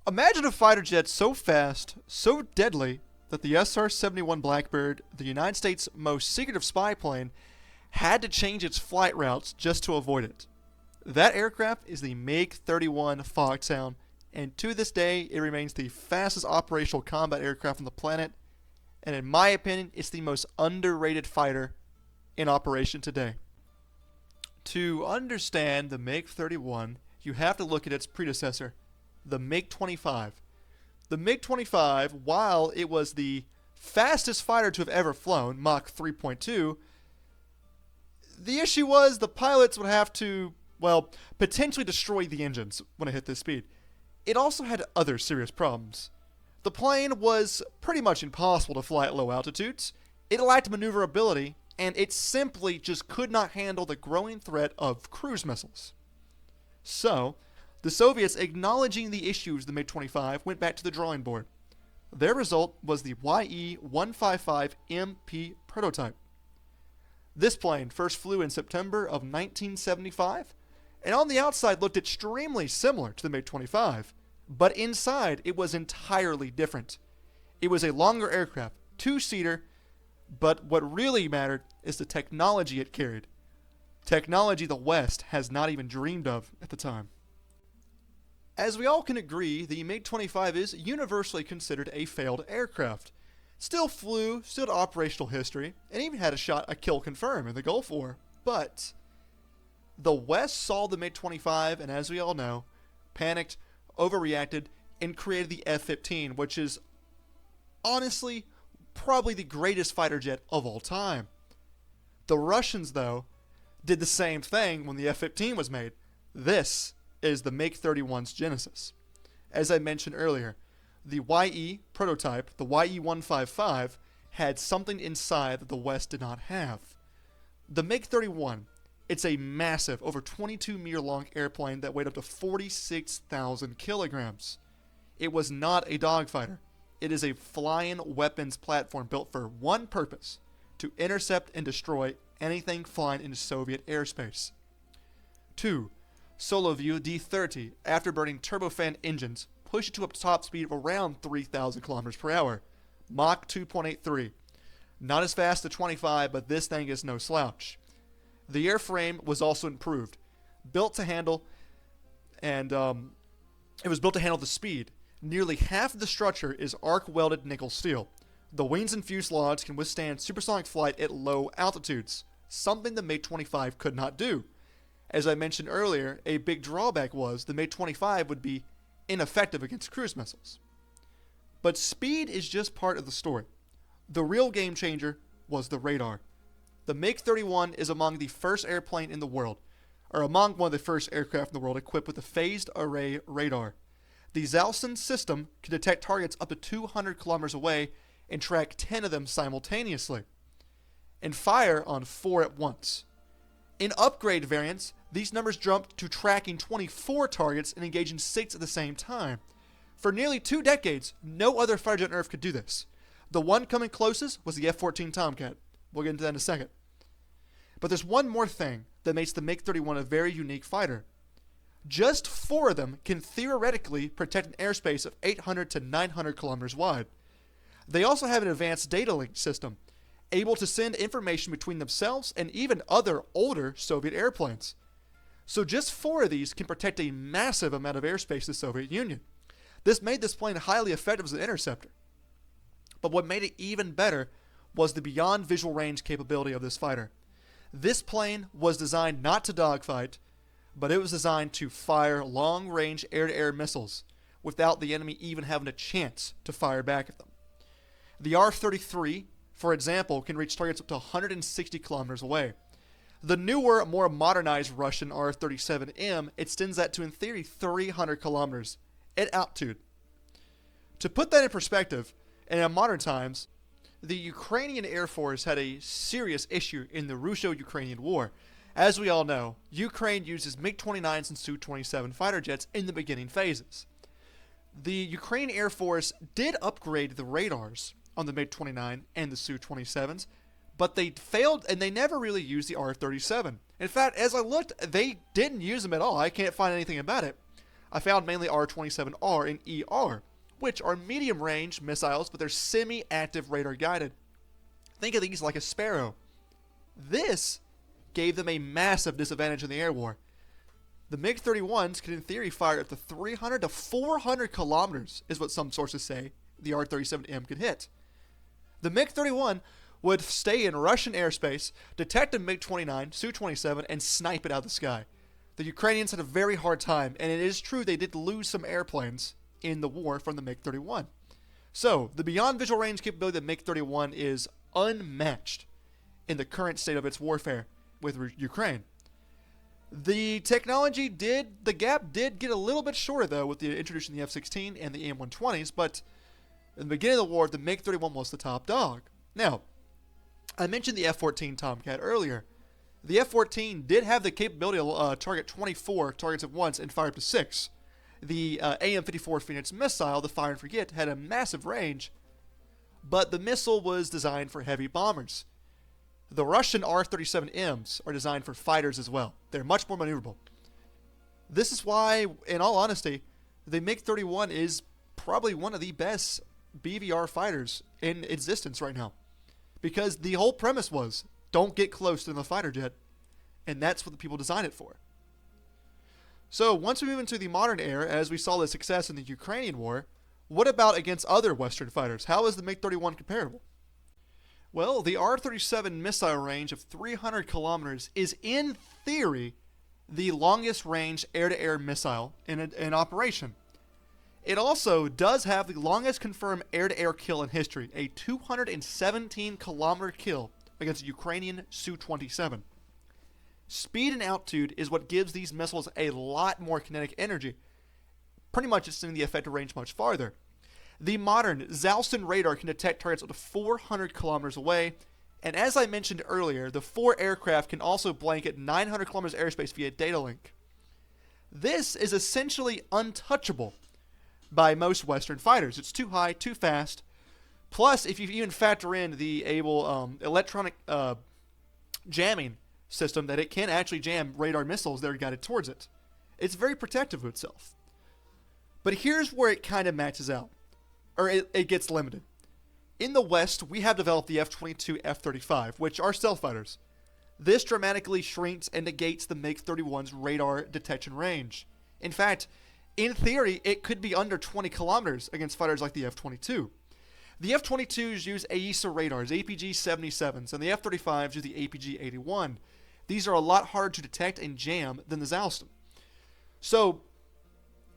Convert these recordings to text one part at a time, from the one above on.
Imagine a fighter jet so fast, so deadly, that the SR-71 Blackbird, the United States' most secretive spy plane, had to change its flight routes just to avoid it. That aircraft is the MiG-31 Foxhound, and to this day, it remains the fastest operational combat aircraft on the planet, and in my opinion, it's the most underrated fighter in operation today. To understand the MiG-31, you have to look at its predecessor, the MiG-25. The MiG-25, while it was the fastest fighter to have ever flown, Mach 3.2, the issue was the pilots would have to, well, potentially destroy the engines when it hit this speed. It also had other serious problems. The plane was pretty much impossible to fly at low altitudes, it lacked maneuverability, and it simply just could not handle the growing threat of cruise missiles. So, the Soviets, acknowledging the issues of the MiG-25, went back to the drawing board. Their result was the YE-155MP prototype. This plane first flew in September of 1975, and on the outside looked extremely similar to the MiG-25, but inside it was entirely different. It was a longer aircraft, two-seater, but what really mattered is the technology it carried. Technology the West has not even dreamed of at the time. As we all can agree, the MiG-25 is universally considered a failed aircraft. Still flew, still had operational history, and even had a kill confirmed in the Gulf War. But the West saw the MiG-25, and as we all know, panicked, overreacted, and created the F-15, which is honestly probably the greatest fighter jet of all time. The Russians, though, did the same thing when the F-15 was made. This is the MiG-31's genesis. As I mentioned earlier, the YE prototype, the YE-155, had something inside that the West did not have. The MiG-31, it's a massive, over 22-meter long airplane that weighed up to 46,000 kilograms. It was not a dogfighter. It is a flying weapons platform built for one purpose: to intercept and destroy anything flying into Soviet airspace. 2. SoloView D-30, afterburning turbofan engines, pushed it to a top speed of around 3,000 kilometers per hour, Mach 2.83. Not as fast as the 25, but this thing is no slouch. The airframe was also improved, built to handle, and it was built to handle the speed. Nearly half of the structure is arc-welded nickel steel. The wings and fuselage can withstand supersonic flight at low altitudes, something the MiG-25 could not do. As I mentioned earlier, a big drawback was the MiG-25 would be ineffective against cruise missiles. But speed is just part of the story. The real game changer was the radar. The MiG-31 is among the first airplane in the world, or among one of the first aircraft in the world equipped with a phased array radar. The Zalson system can detect targets up to 200 kilometers away and track 10 of them simultaneously, and fire on 4 at once. In upgrade variants, these numbers jumped to tracking 24 targets and engaging 6 at the same time. For nearly 2 decades, no other fighter jet on Earth could do this. The one coming closest was the F-14 Tomcat. We'll get into that in a second. But there's one more thing that makes the MiG-31 a very unique fighter. Just 4 of them can theoretically protect an airspace of 800 to 900 kilometers wide. They also have an advanced data link system, able to send information between themselves and even other older Soviet airplanes. So just 4 of these can protect a massive amount of airspace to the Soviet Union. This made this plane highly effective as an interceptor. But what made it even better was the beyond visual range capability of this fighter. This plane was designed not to dogfight, but it was designed to fire long-range air-to-air missiles without the enemy even having a chance to fire back at them. The R-33, for example, can reach targets up to 160 kilometers away. The newer, more modernized Russian R-37M extends that to, in theory, 300 kilometers at altitude. To put that in perspective, and in modern times, the Ukrainian Air Force had a serious issue in the Russo-Ukrainian War. As we all know, Ukraine uses MiG-29s and Su-27 fighter jets in the beginning phases. The Ukrainian Air Force did upgrade the radars on the MiG-29 and the Su-27s, but they failed and they never really used the R-37. In fact, as I looked, they didn't use them at all. I can't find anything about it. I found mainly R-27R and ER, which are medium-range missiles, but they're semi-active radar-guided. Think of these like a Sparrow. This gave them a massive disadvantage in the air war. The MiG-31s could in theory fire up to 300 to 400 kilometers, is what some sources say the R-37M could hit. The MiG-31 would stay in Russian airspace, detect a MiG-29, Su-27, and snipe it out of the sky. The Ukrainians had a very hard time, and it is true they did lose some airplanes in the war from the MiG-31. So, the beyond visual range capability of the MiG-31 is unmatched in the current state of its warfare with Ukraine. The gap did get a little bit shorter though with the introduction of the F-16 and the AIM-120s, but in the beginning of the war, the MiG-31 was the top dog. Now, I mentioned the F-14 Tomcat earlier. The F-14 did have the capability to target 24 targets at once and fire up to 6. The AIM-54 Phoenix missile, the Fire and Forget, had a massive range, but the missile was designed for heavy bombers. The Russian R-37Ms are designed for fighters as well. They're much more maneuverable. This is why, in all honesty, the MiG-31 is probably one of the best BVR fighters in existence right now. Because the whole premise was, don't get close to the fighter jet, and that's what the people designed it for. So, once we move into the modern era, as we saw the success in the Ukrainian war, what about against other Western fighters? How is the MiG-31 comparable? Well, the R-37 missile range of 300 kilometers is, in theory, the longest range air-to-air missile in operation. It also does have the longest confirmed air-to-air kill in history, a 217-kilometer kill against a Ukrainian Su-27. Speed and altitude is what gives these missiles a lot more kinetic energy, pretty much extending the effective range much farther. The modern Zalston radar can detect targets up to 400 kilometers away, and as I mentioned earlier, the 4 aircraft can also blanket 900 kilometers airspace via data link. This is essentially untouchable by most Western fighters. It's too high, too fast. Plus, if you even factor in the electronic jamming system that it can actually jam radar missiles that are guided towards it, it's very protective of itself. But here's where it kind of matches out. Or it gets limited. In the West, we have developed the F-22, F-35, which are stealth fighters. This dramatically shrinks and negates the MiG-31's radar detection range. In fact, in theory, it could be under 20 kilometers against fighters like the F-22. The F-22s use AESA radars, APG-77s, and the F-35s use the APG-81. These are a lot harder to detect and jam than the Zalston. So,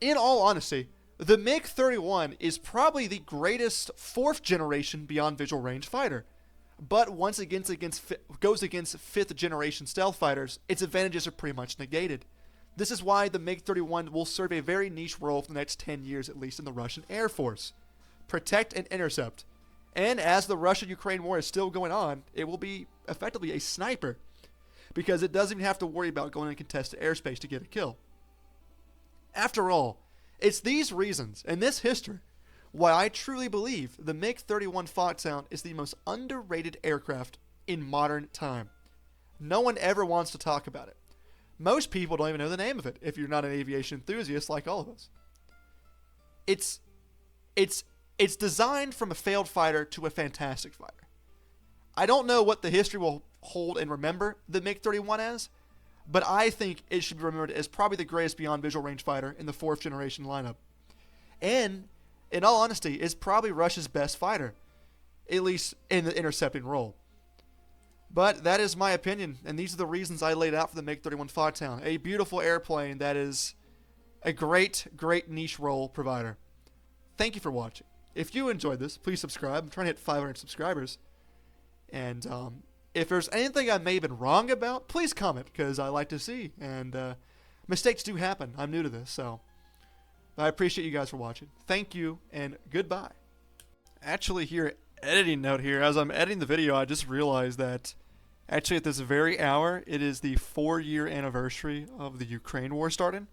in all honesty, the MiG-31 is probably the greatest 4th generation beyond visual range fighter. But once it goes against 5th generation stealth fighters, its advantages are pretty much negated. This is why the MiG-31 will serve a very niche role for the next 10 years at least in the Russian Air Force. Protect and intercept. And as the Russia-Ukraine war is still going on, it will be effectively a sniper, because it doesn't even have to worry about going in contested airspace to get a kill. After all, it's these reasons and this history why I truly believe the MiG-31 Foxhound is the most underrated aircraft in modern time. No one ever wants to talk about it. Most people don't even know the name of it if you're not an aviation enthusiast like all of us. It's designed from a failed fighter to a fantastic fighter. I don't know what the history will hold and remember the MiG-31 as, but I think it should be remembered as probably the greatest beyond visual range fighter in the 4th generation lineup. And, in all honesty, is probably Russia's best fighter, at least in the intercepting role. But that is my opinion, and these are the reasons I laid out for the MiG-31 Foxhound. A beautiful airplane that is a great, great niche role provider. Thank you for watching. If you enjoyed this, please subscribe. I'm trying to hit 500 subscribers. And, if there's anything I may have been wrong about, please comment, because I like to see. And mistakes do happen. I'm new to this, so I appreciate you guys for watching. Thank you, and goodbye. Actually, here, editing note here. As I'm editing the video, I just realized that actually at this very hour, it is the 4-year anniversary of the Ukraine war starting.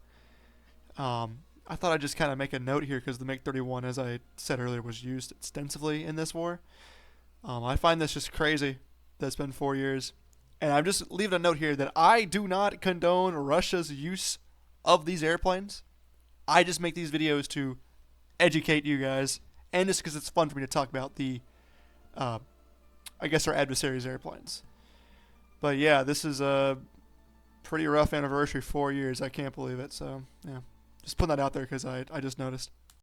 I thought I'd just kind of make a note here because the MiG-31, as I said earlier, was used extensively in this war. I find this just crazy. That's been 4 years. And I'm just leaving a note here that I do not condone Russia's use of these airplanes. I just make these videos to educate you guys, and just because it's fun for me to talk about the, I guess, our adversaries' airplanes. But yeah, this is a pretty rough anniversary, 4 years. I can't believe it. So yeah, just putting that out there because I just noticed.